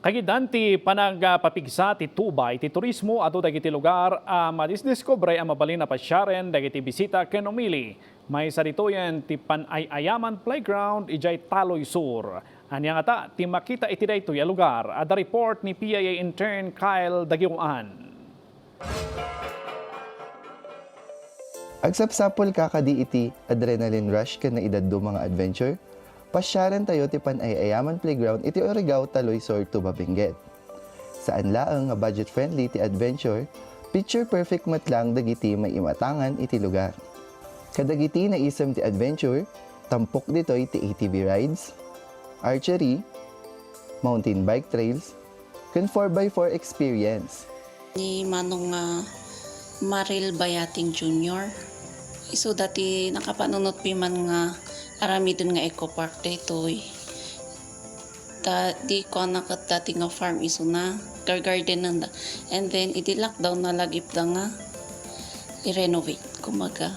Kagidanti panagpapigsa ti tubay ti turismo ato dagiti lugar madisdiscobre ang mabalin na pasyaren dagiti bisita ken umili. May saritoyen ti Panayaman Playground ijay Taloy Sur. Anya nga ta ti makita iti daytoy a lugar. Ada report ni PIA intern Kyle Dagiuan. Agsapsapol kakadi iti adrenaline rush ken na edad do mga adventure. Pasyaran tayo ti Panayaman Playground iti Origaw, Taloy Sur, Tuba, Benguet. Saan laang nga budget-friendly ti adventure, picture-perfect matlang dagiti may imatangan iti lugar. Kadagiti na isem ti adventure, tampok ditoy ti ATV rides, archery, mountain bike trails, ken 4x4 experience. Ni Manong Maril Bayating Jr. Iso dati nakapanunot pi man nga arami dun nga eco park daytoy. Di ko nakat dati nga farm iso na garden nanda. And then iti lockdown na lagip da nga i-renovate kumaga.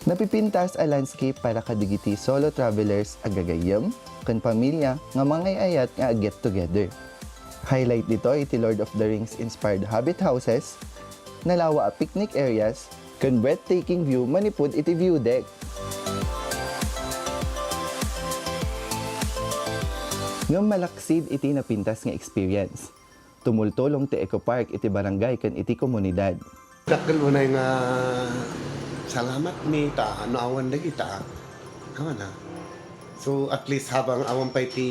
Napipintas a landscape para kadigiti solo travelers agagayam ken pamilya nga mangayayat nga get together. Highlight dito iti Lord of the Rings inspired Hobbit houses, nalawa a picnic areas, ken breathtaking view manipud iti view deck. Nga malaksid iti napintas nga experience. Tumultulong ti Eco Park iti barangay ken iti komunidad. Dakkel mo na yung salamat ni ta, ano awan na kita. Awan na. So at least habang awan pa iti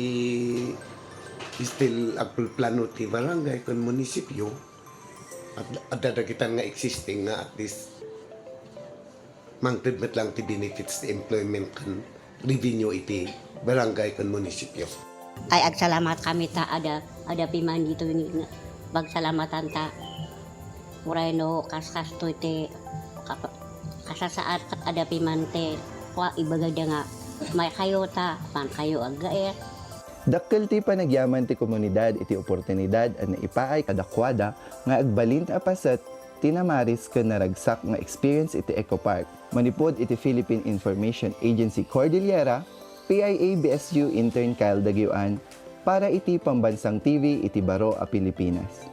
still agplano ti barangay ken munisipyo at dadagitan nga existing nga at least mangtidmet lang ti benefits ti employment kan revenue iti barangay ken munisipyo. Ay agsalamat kami ta ada piman dito ni pagsalamatan ta murayno kaskas to te kasasaat kat ada piman te wa ibagada nga may kayo ta pan kayo agaet. Dakkel ti panagyaman ti komunidad iti oportunidad an naipaay kadakwada nga agbalin ti apasat tinamaris ken naragsak nga experience iti Eco Park. Manipod iti Philippine Information Agency Cordillera, PIA BSU intern Kyle Dagiuan para iti Pambansang TV iti Baro a Pilipinas.